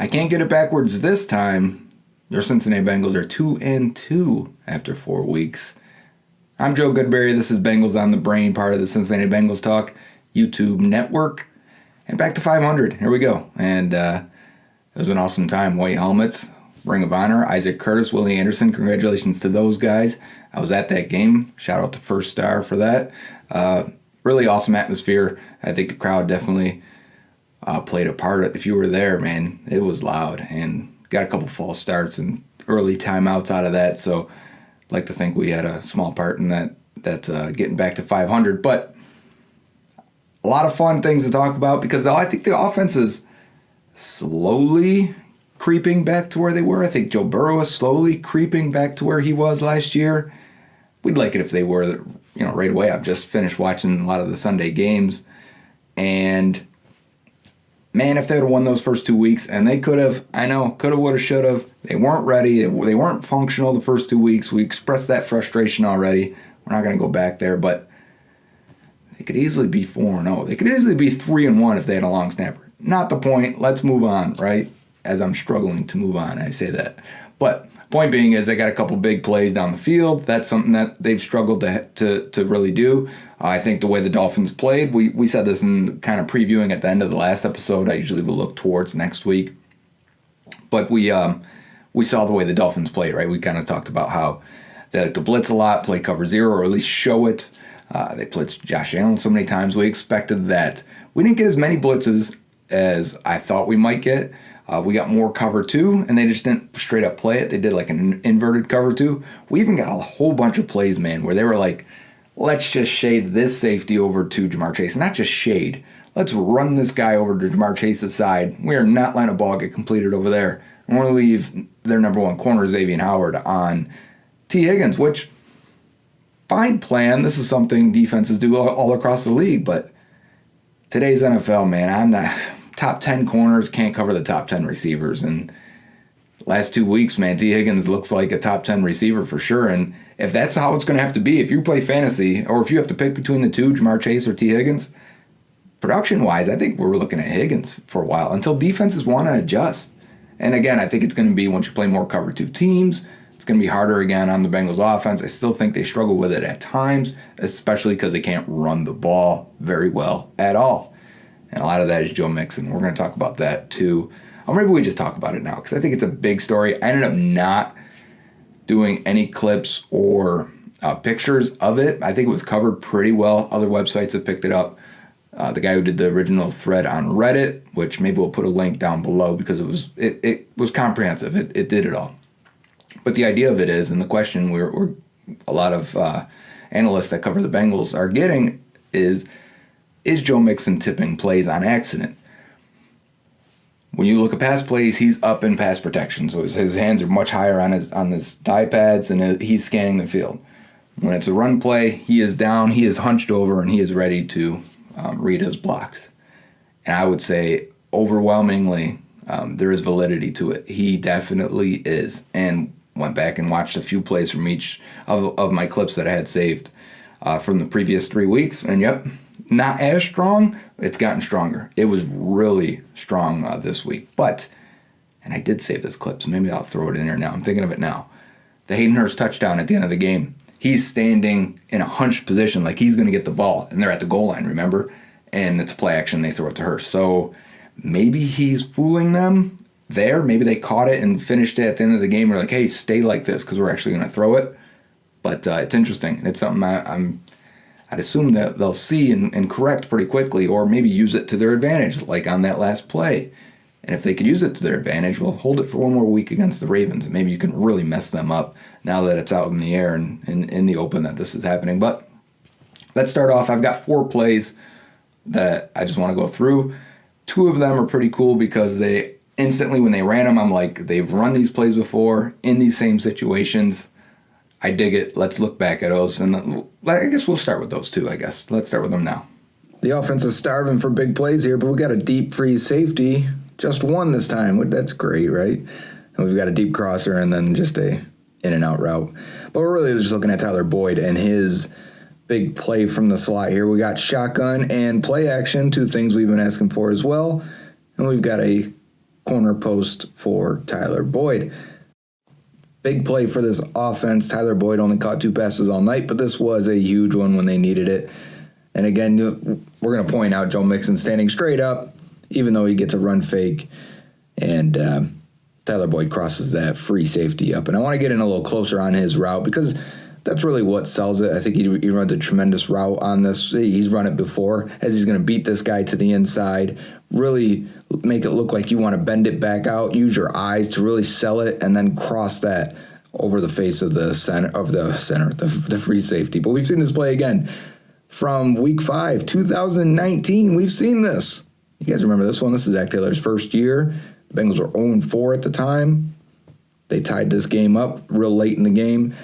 I can't get it backwards this time. Your Cincinnati Bengals are 2-2 after 4 weeks. I'm Joe Goodberry. This is Bengals on the Brain, part of the Cincinnati Bengals Talk YouTube network. And back to 500. Here we go. And it was an awesome time. White helmets, Ring of Honor, Isaac Curtis, Willie Anderson. Congratulations to those guys. I was at that game. Shout out to First Star for that. Really awesome atmosphere. I think the crowd definitely played a part. If you were there, man, it was loud and got a couple false starts and early timeouts out of that. So I'd like to think we had a small part in that getting back to 500. But a lot of fun things to talk about because I think the offense is slowly creeping back to where they were. I think Joe Burrow is slowly creeping back to where he was last year. We'd like it if they were, right away. I've just finished watching a lot of the Sunday games, and man, if they would have won those first 2 weeks, and they could have, would have, should have. They weren't ready. They weren't functional the first 2 weeks. We expressed that frustration already. We're not going to go back there, but they could easily be 4-0. They could easily be 3-1 if they had a long snapper. Not the point. Let's move on, right? As I'm struggling to move on, I say that. But point being is they got a couple big plays down the field. That's something that they've struggled to really do. I think the way the Dolphins played, we said this in kind of previewing at the end of the last episode. I usually will look towards next week. But we saw the way the Dolphins played, right? We kind of talked about how they like to blitz a lot, play cover zero, or at least show it. They blitzed Josh Allen so many times. We expected that. We didn't get as many blitzes as I thought we might get. We got more cover two, and they just didn't straight up play it. They did like an inverted cover two. We even got a whole bunch of plays, man, where they were like, let's just shade this safety over to Jamar Chase. Not just shade. Let's run this guy over to Jamar Chase's side. We are not letting a ball get completed over there. And we're going to leave their number one corner, Xavier Howard, on T. Higgins, which, fine plan. This is something defenses do all across the league, but today's NFL, man, I'm not... Top 10 corners can't cover the top 10 receivers. And last 2 weeks, man, T. Higgins looks like a top 10 receiver for sure. And if that's how it's going to have to be, if you play fantasy, or if you have to pick between the two, Jamar Chase or T. Higgins, production-wise, I think we're looking at Higgins for a while until defenses want to adjust. And again, I think it's going to be once you play more cover two teams, it's going to be harder again on the Bengals offense. I still think they struggle with it at times, especially because they can't run the ball very well at all. And a lot of that is Joe Mixon. We're going to talk about that too. Or maybe we just talk about it now because I think it's a big story. I ended up not doing any clips or pictures of it. I think it was covered pretty well. Other websites have picked it up. The guy who did the original thread on Reddit, which maybe we'll put a link down below because it was comprehensive. It did it all. But the idea of it is, and the question we're a lot of analysts that cover the Bengals are getting is Joe Mixon tipping plays on accident? When you look at pass plays, he's up in pass protection, so his hands are much higher on his thigh pads, and he's scanning the field. When it's a run play, he is down, he is hunched over, and he is ready to read his blocks. And I would say overwhelmingly there is validity to it. He definitely is, and went back and watched a few plays from each of my clips that I had saved from the previous 3 weeks, and yep, not as strong. It's gotten stronger. It was really strong this week. But, and I did save this clip, so maybe I'll throw it in there now. I'm thinking of it now. The Hayden Hurst touchdown at the end of the game. He's standing in a hunched position like he's going to get the ball. And they're at the goal line, remember? And it's a play action. They throw it to Hurst. So maybe he's fooling them there. Maybe they caught it and finished it at the end of the game. We're like, hey, stay like this because we're actually going to throw it. But it's interesting. It's something I'd assume that they'll see and correct pretty quickly, or maybe use it to their advantage, like on that last play. And if they could use it to their advantage, we'll hold it for one more week against the Ravens. And maybe you can really mess them up now that it's out in the air and in the open that this is happening. But let's start off. I've got 4 plays that I just want to go through. 2 of them are pretty cool because they instantly, when they ran them, I'm like, they've run these plays before in these same situations. I dig it. Let's look back at those. And I guess we'll start with those 2, I guess. Let's start with them now. The offense is starving for big plays here, but we got a deep freeze safety. Just one this time. That's great, right? And we've got a deep crosser and then just a in-and-out route. But we're really just looking at Tyler Boyd and his big play from the slot here. We got shotgun and play action, 2 things we've been asking for as well. And we've got a corner post for Tyler Boyd. Big play for this offense. Tyler Boyd only caught 2 passes all night, but this was a huge one when they needed it. And again, we're going to point out Joe Mixon standing straight up, even though he gets a run fake. And Tyler Boyd crosses that free safety up. And I want to get in a little closer on his route because that's really what sells it. I think he runs a tremendous route on this. He's run it before, as he's going to beat this guy to the inside, really make it look like you want to bend it back out, use your eyes to really sell it, and then cross that over the face of the free safety. But we've seen this play again from week 5, 2019. We've seen this. You guys remember this one? This is Zach Taylor's first year. The Bengals were 0-4 at the time. They tied this game up real late in the game.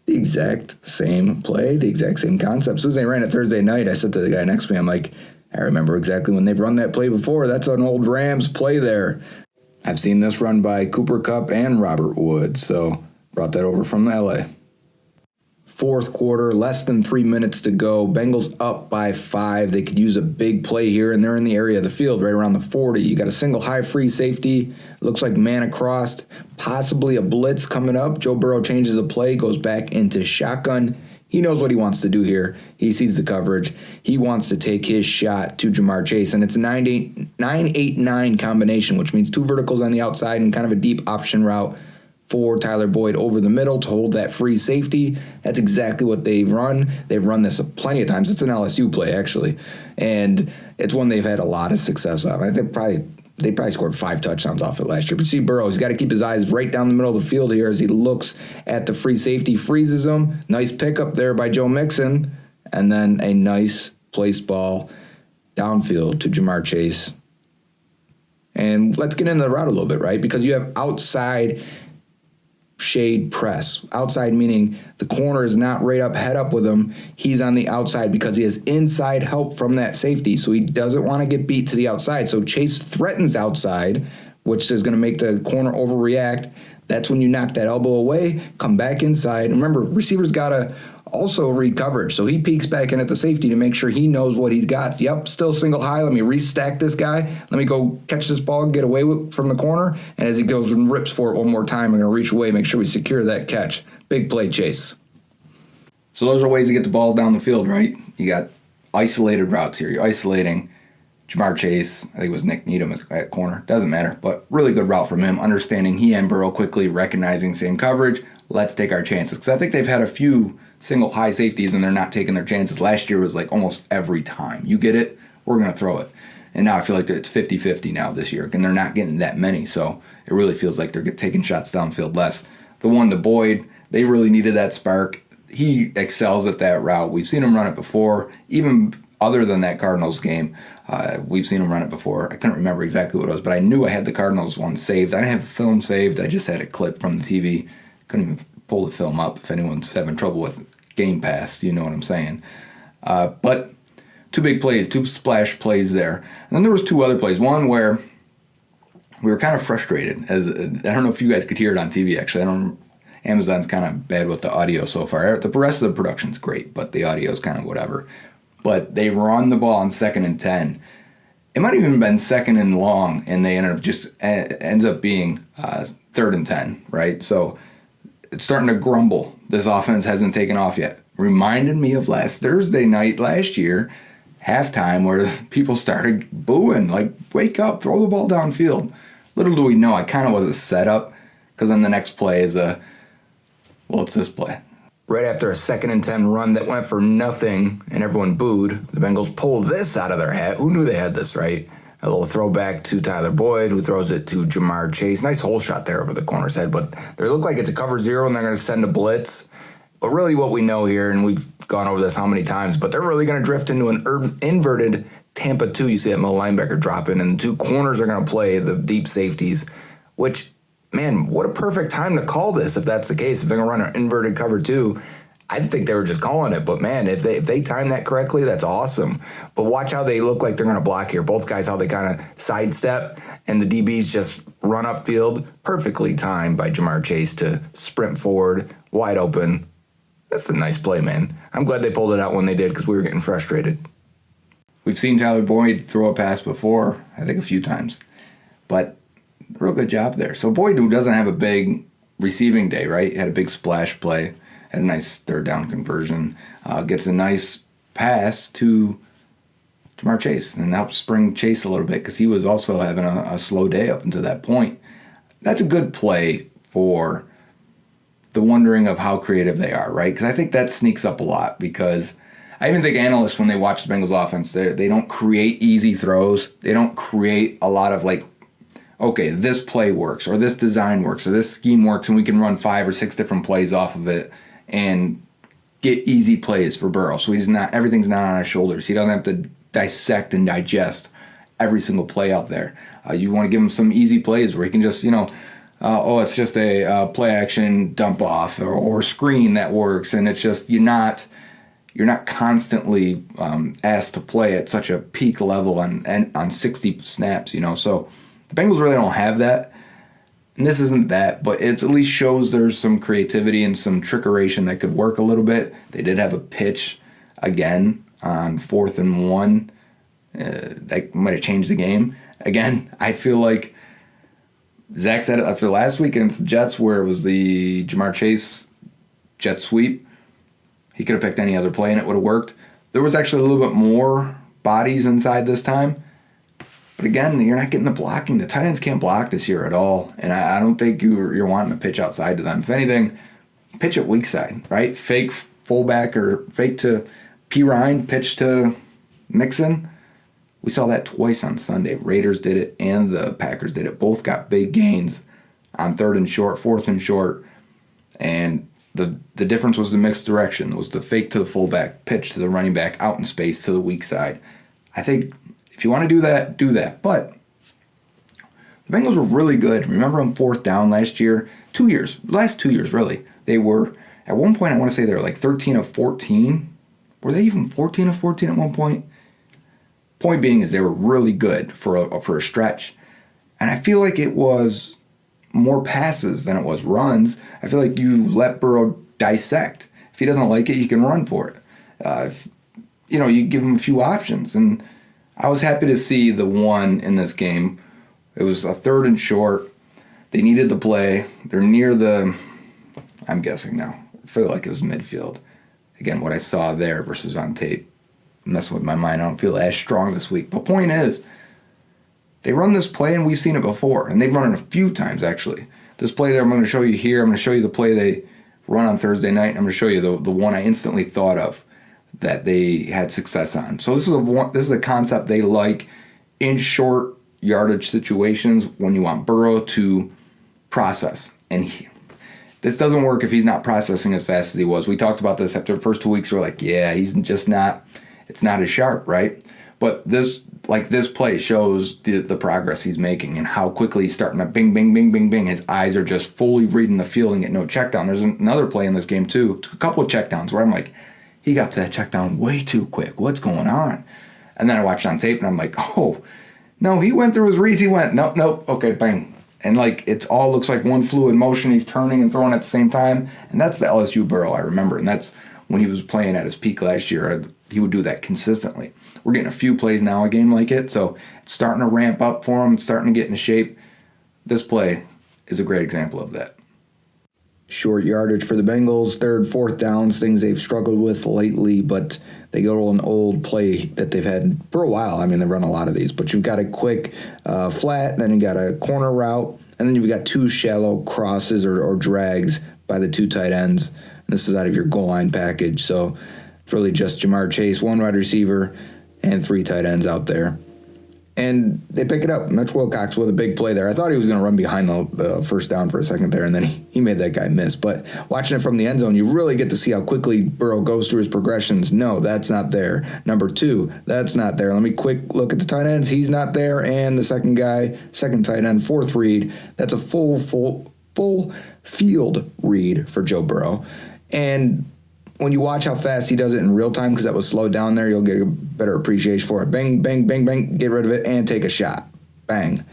The exact same play, the exact same concept. As soon as they ran it Thursday night, I said to the guy next to me, I'm like, I remember exactly when they've run that play before. That's an old Rams play there. I've seen this run by Cooper Kupp and Robert Woods, so brought that over from LA. Fourth quarter, less than 3 minutes to go. Bengals up by 5. They could use a big play here, and they're in the area of the field, right around the 40. You got a single high free safety. Looks like man across, possibly a blitz coming up. Joe Burrow changes the play, goes back into shotgun. He knows what he wants to do here. He sees the coverage. He wants to take his shot to Jamar Chase, and it's a 9-8-9 combination, which means 2 verticals on the outside and kind of a deep option route for Tyler Boyd over the middle to hold that free safety. That's exactly what they've run. They've run this plenty of times. It's an LSU play, actually, and it's one they've had a lot of success on. I think they probably scored 5 touchdowns off it last year. But see Burrow, he's got to keep his eyes right down the middle of the field here as he looks at the free safety, freezes him. Nice pickup there by Joe Mixon, and then a nice placed ball downfield to Jamar Chase. And let's get into the route a little bit, right? Because you have outside shade press. Outside meaning the corner is not right up, head up with him. He's on the outside because he has inside help from that safety, so he doesn't want to get beat to the outside. So Chase threatens outside, which is going to make the corner overreact. That's when you knock that elbow away, come back inside. Remember, receivers got to also read coverage, so he peeks back in at the safety to make sure he knows what he's got. Yep, still single high. Let me restack this guy. Let me go catch this ball, get away from the corner. And as he goes and rips for it one more time, I'm going to reach away, make sure we secure that catch. Big play, Chase. So those are ways to get the ball down the field, right? You got isolated routes here. You're isolating Jamar Chase. I think it was Nick Needham at corner. Doesn't matter, but really good route from him. Understanding he and Burrow quickly recognizing same coverage. Let's take our chances. Because I think they've had a few single high safeties and they're not taking their chances. Last year was like almost every time. You get it, we're going to throw it. And now I feel like it's 50-50 now this year, and they're not getting that many. So it really feels like they're taking shots downfield less. The one to Boyd, they really needed that spark. He excels at that route. We've seen him run it before. Even other than that Cardinals game, we've seen him run it before. I couldn't remember exactly what it was, but I knew I had the Cardinals one saved. I didn't have the film saved. I just had a clip from the TV. Couldn't even pull the film up if anyone's having trouble with Game Pass, you know what I'm saying. But 2 big plays, 2 splash plays there. And then there was 2 other plays. One where we were kind of frustrated. I don't know if you guys could hear it on TV, actually. Amazon's kind of bad with the audio so far. The rest of the production's great, but the audio's kind of whatever. But they run the ball on 2nd and 10. It might have even been 2nd and long, and they ends up being 3rd and 10, right? So it's starting to grumble. This offense hasn't taken off yet. Reminded me of last Thursday night last year, halftime, where people started booing, like, wake up, throw the ball downfield. Little do we know, I kind of was a setup, because then the next play is it's this play. Right after a 2nd and 10 run that went for nothing and everyone booed, the Bengals pulled this out of their hat. Who knew they had this, right? A little throwback to Tyler Boyd, who throws it to Jamar Chase. Nice hole shot there over the corner's head, but they look like it's a cover 0 and they're going to send a blitz. But really what we know here, and we've gone over this how many times, but they're really going to drift into an inverted Tampa 2. You see that middle linebacker dropping, and the 2 corners are going to play the deep safeties, which, man, what a perfect time to call this if that's the case. If they're going to run an inverted cover 2, I think they were just calling it, but man, if they time that correctly, that's awesome. But watch how they look like they're going to block here. Both guys, how they kind of sidestep, and the DBs just run upfield. Perfectly timed by Jamar Chase to sprint forward, wide open. That's a nice play, man. I'm glad they pulled it out when they did because we were getting frustrated. We've seen Tyler Boyd throw a pass before, I think a few times. But Real good job there. So Boyd, who doesn't have a big receiving day, right? Had a big splash play, had a nice third down conversion, gets a nice pass to Jamar Chase and helps spring Chase a little bit because he was also having a slow day up until that point. That's a good play for the wondering of how creative they are, right? Because I think that sneaks up a lot because I even think analysts, when they watch the Bengals offense, they don't create easy throws. They don't create a lot of like, okay, this play works or this design works or this scheme works and we can run 5 or 6 different plays off of it and get easy plays for Burrow. So everything's not on his shoulders. He doesn't have to dissect and digest every single play out there. You want to give him some easy plays where he can just, it's just a play action dump off or screen that works, and it's just you're not constantly asked to play at such a peak level on 60 snaps. So the Bengals really don't have that. And this isn't that, but it at least shows there's some creativity and some trickeration that could work a little bit. They did have a pitch again on 4th and 1. That might have changed the game. Again, I feel like Zach said it after last week against the Jets where it was the Jamar Chase jet sweep. He could have picked any other play and it would have worked. There was actually a little bit more bodies inside this time. But again, you're not getting the blocking. The tight ends can't block this year at all. And I don't think you're wanting to pitch outside to them. If anything, pitch it weak side, right? Fake fullback or fake to P. Ryan, pitch to Mixon. We saw that twice on Sunday. Raiders did it and the Packers did it. Both got big gains on 3rd and short, 4th and short. And the difference was the mixed direction. It was the fake to the fullback, pitch to the running back, out in space to the weak side. I think if you want to do that, do that. But the Bengals were really good. Remember on 4th down last year? Last 2 years, really. They were, at one point, I want to say they were like 13 of 14. Were they even 14 of 14 at one point? Point being is they were really good for a stretch. And I feel like it was more passes than it was runs. I feel like you let Burrow dissect. If he doesn't like it, he can run for it. You give him a few options. And I was happy to see the one in this game. It was a 3rd and short. They needed the play. They're near I'm guessing now. I feel like it was midfield. Again, what I saw there versus on tape. Messing with my mind. I don't feel as strong this week. But point is, they run this play, and we've seen it before. And they've run it a few times, actually. This play that I'm going to show you here, I'm going to show you the play they run on Thursday night. I'm going to show you the one I instantly thought of that they had success on. So this is a concept they like in short yardage situations when you want Burrow to process. And this doesn't work if he's not processing as fast as he was. We talked about this after the first 2 weeks. We're like, yeah, he's just not. It's not as sharp, right? But this play shows the progress he's making and how quickly he's starting to bing, bing, bing, bing, bing. His eyes are just fully reading the field and get no check down. There's another play in this game, too. A couple of check downs where I'm like, he got to that check down way too quick. What's going on? And then I watched on tape and I'm like, oh, no, he went through his reads. He went, nope, okay, bang. And it all looks like one fluid motion. He's turning and throwing at the same time. And that's the LSU Burrow I remember. And that's when he was playing at his peak last year. He would do that consistently. We're getting a few plays now a game like it. So it's starting to ramp up for him. It's starting to get into shape. This play is a great example of that. Short yardage for the Bengals, 3rd, 4th downs, things they've struggled with lately, but they go to an old play that they've had for a while. I mean, they run a lot of these, but you've got a quick flat, then you got a corner route, and then you've got 2 shallow crosses or drags by the 2 tight ends. And this is out of your goal line package, so it's really just Jamar Chase, 1 wide receiver, and 3 tight ends out there. And they pick it up. Mitch Wilcox with a big play there. I thought he was going to run behind the first down for a second there, and then he made that guy miss. But watching it from the end zone, you really get to see how quickly Burrow goes through his progressions. No, that's not there. Number 2, that's not there. Let me quick look at the tight ends. He's not there. And the second guy, second tight end, 4th read. That's a full field read for Joe Burrow. And when you watch how fast he does it in real time, because that was slowed down there, you'll get a better appreciation for it. Bang, bang, bang, bang, get rid of it, and take a shot. Bang.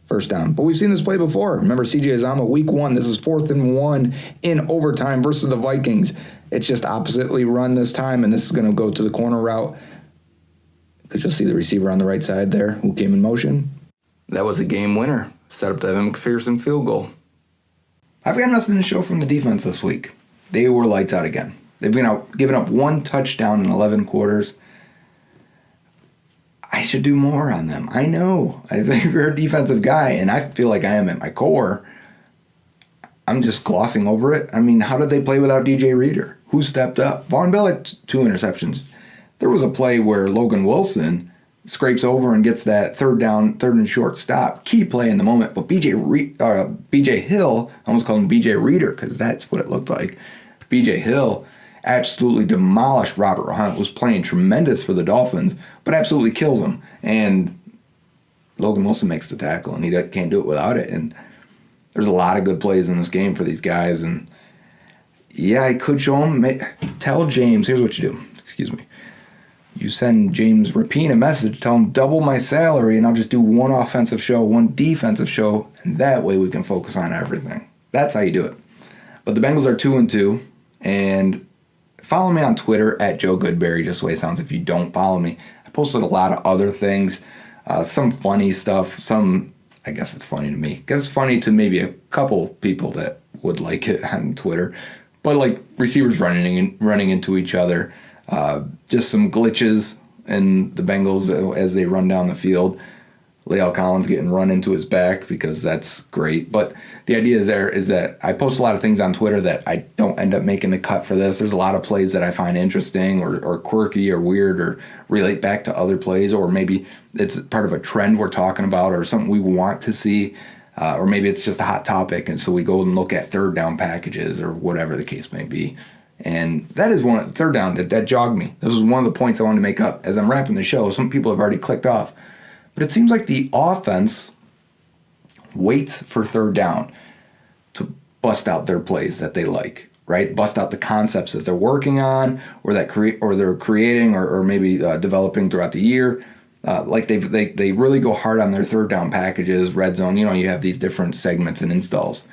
First down. But we've seen this play before. Remember C.J. Uzomah, week 1. This is 4th and 1 in overtime versus the Vikings. It's just oppositely run this time, and this is going to go to the corner route because you'll see the receiver on the right side there who came in motion. That was a game winner. set up the Evan McPherson field goal. I've got nothing to show from the defense this week. They were lights out again. They've been given up 1 touchdown in 11 quarters. I should do more on them. I know. I think you're a defensive guy, and I feel like I am at my core. I'm just glossing over it. I mean, how did they play without DJ Reader? Who stepped up? Von Bell had 2 interceptions. There was a play where Logan Wilson scrapes over and gets that third and short stop. Key play in the moment. But BJ Hill, I almost called him BJ Reader because that's what it looked like. BJ Hill absolutely demolished Robert Hunt, was playing tremendous for the Dolphins, but absolutely kills him. And Logan Wilson makes the tackle, and he can't do it without it. And there's a lot of good plays in this game for these guys. And yeah, I could show them. Tell James, here's what you do. Excuse me. You send James Rapine a message, tell him double my salary, and I'll just do 1 offensive show, 1 defensive show, and that way we can focus on everything. That's how you do it. But the Bengals are 2-2, and follow me on Twitter at Joe Goodberry, just the way it sounds if you don't follow me. I posted a lot of other things, some funny stuff, I guess it's funny to me. I guess it's funny to maybe a couple people that would like it on Twitter, but like receivers running into each other. Just some glitches in the Bengals as they run down the field. La'el Collins getting run into his back because that's great. But the idea is that I post a lot of things on Twitter that I don't end up making the cut for this. There's a lot of plays that I find interesting or quirky or weird or relate back to other plays, or maybe it's part of a trend we're talking about or something we want to see. Or maybe it's just a hot topic, and so we go and look at third down packages or whatever the case may be. And that is third down that jogged me. This was one of the points I wanted to make up. As I'm wrapping the show, some people have already clicked off. But it seems like the offense waits for third down to bust out their plays that they like, right? Bust out the concepts that they're working on or they're creating or maybe developing throughout the year. Like they really go hard on their third down packages, red zone. You have these different segments and installs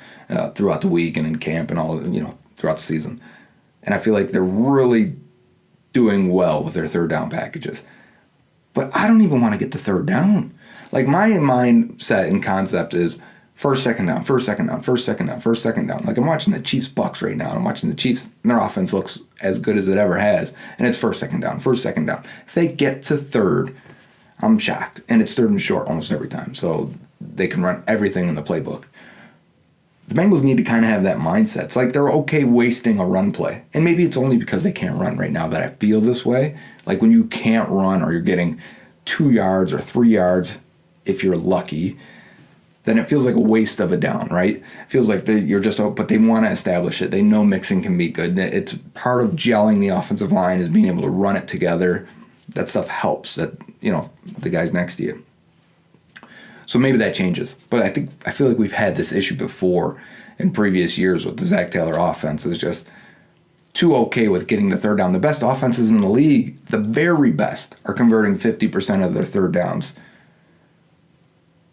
throughout the week and in camp and all, throughout the season. And I feel like they're really doing well with their third down packages. But I don't even want to get to third down. Like my mindset and concept is first, second down, first, second down, first, second down, first, second down. Like I'm watching the Chiefs Bucks right now. I'm watching the Chiefs, and their offense looks as good as it ever has. And it's first, second down, first, second down. If they get to third, I'm shocked. And it's third and short almost every time. So they can run everything in the playbook. The Bengals need to kind of have that mindset. It's like they're okay wasting a run play. And maybe it's only because they can't run right now that I feel this way. Like when you can't run or you're getting 2 yards or 3 yards, if you're lucky, then it feels like a waste of a down, right? It feels like you're just, but they want to establish it. They know Mixon can be good. It's part of gelling the offensive line is being able to run it together. That stuff helps, the guys next to you. So maybe that changes. But I feel like we've had this issue before in previous years with the Zach Taylor offense. Is just too okay with getting the third down. The best offenses in the league, the very best, are converting 50% of their third downs.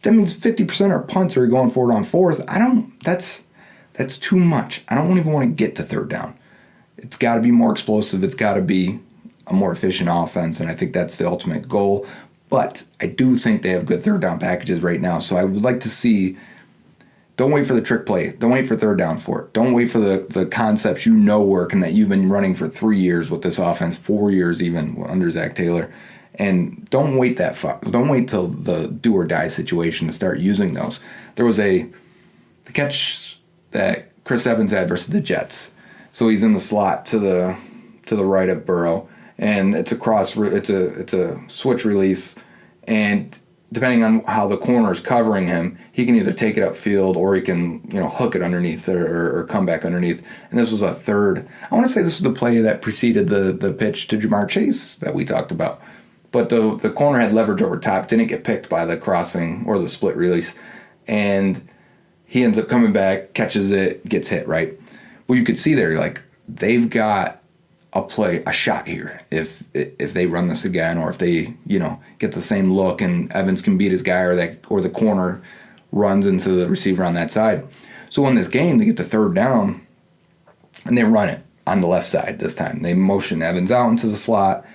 That means 50% are punts or going forward on fourth. That's too much. I don't even want to get to third down. It's got to be more explosive. It's got to be a more efficient offense, and I think that's the ultimate goal. But I do think they have good third down packages right now. So I would like to see, don't wait for the trick play. Don't wait for third down for it. Don't wait for the concepts work and that you've been running for 3 years with this offense, 4 years even under Zach Taylor. And don't wait that far. Don't wait till the do or die situation to start using those. There was the catch that Chris Evans had versus the Jets. So he's in the slot to the right of Burrow. And it's a switch release, and depending on how the corner is covering him, he can either take it upfield or he can hook it underneath or come back underneath. And this was a third. I want to say this was the play that preceded the pitch to Jamar Chase that we talked about. But the corner had leverage over top, didn't get picked by the crossing or the split release, and he ends up coming back, catches it, gets hit, right? Well, you could see there, like, they've got a shot here if they run this again, or if they get the same look and Evans can beat his guy, or the corner runs into the receiver on that side. So in this game, they get the third down and they run it on the left side this time. They motion Evans out into the slot.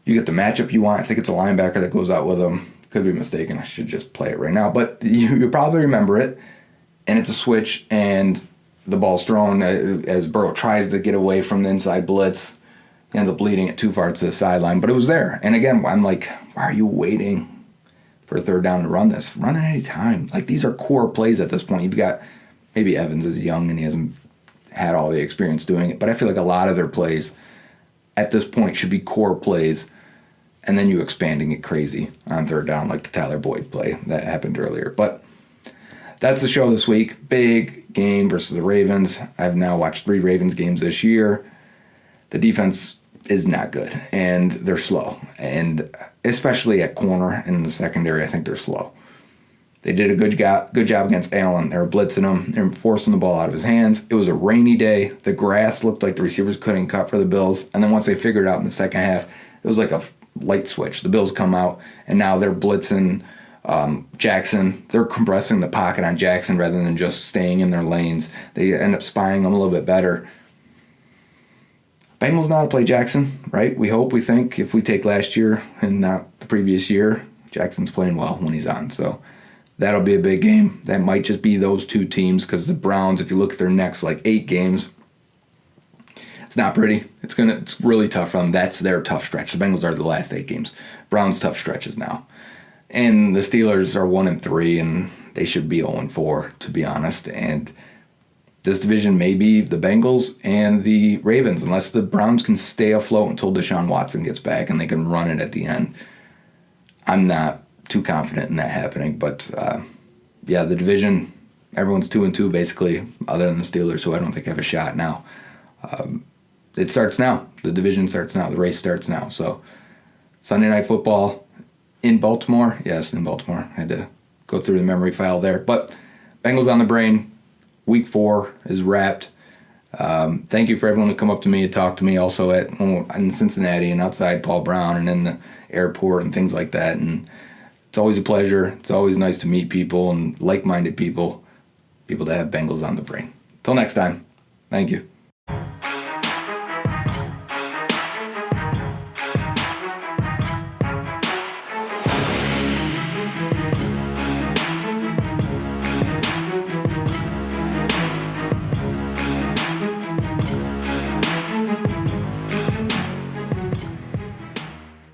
You get the matchup you want. I think it's a linebacker that goes out with him. Could be mistaken. I should just play it right now. But you probably remember it. And it's a switch, and the ball's thrown as Burrow tries to get away from the inside blitz. He ends up leading it too far to the sideline. But it was there. And again, I'm like, why are you waiting for a third down to run this? Run it any time. Like, these are core plays at this point. You've got, maybe Evans is young and he hasn't had all the experience doing it. But I feel like a lot of their plays at this point should be core plays. And then you expanding it crazy on third down, like the Tyler Boyd play that happened earlier. But that's the show this week. Big game versus the Ravens. I've now watched 3 Ravens games this year. The defense is not good, and they're slow. And especially at corner in the secondary, I think they're slow. They did a good job against Allen. They were blitzing him. They were forcing the ball out of his hands. It was a rainy day. The grass looked like the receivers couldn't cut for the Bills. And then once they figured it out in the second half, it was like a light switch. The Bills come out, and now they're blitzing Jackson. They're compressing the pocket on Jackson rather than just staying in their lanes. They end up spying him a little bit better. Bengals know how to play Jackson, right? We hope, we think, if we take last year and not the previous year, Jackson's playing well when he's on. So that'll be a big game. That might just be those two teams, because the Browns, if you look at their next 8 games, it's not pretty. It's really tough for them. That's their tough stretch. The Bengals are the last 8 games. Browns' tough stretches now. And the Steelers are 1-3, and they should be 0-4, to be honest. And this division may be the Bengals and the Ravens, unless the Browns can stay afloat until Deshaun Watson gets back and they can run it at the end. I'm not too confident in that happening. But, the division, everyone's 2-2, basically, other than the Steelers, who I don't think have a shot now. It starts now. The division starts now. The race starts now. So Sunday Night Football in Baltimore. Yes, in Baltimore. I had to go through the memory file there. But Bengals on the brain. Week 4 is wrapped. Thank you for everyone who come up to me and talk to me also in Cincinnati and outside Paul Brown and in the airport and things like that. And it's always a pleasure. It's always nice to meet people and like-minded people that have Bengals on the brain. Till next time, thank you.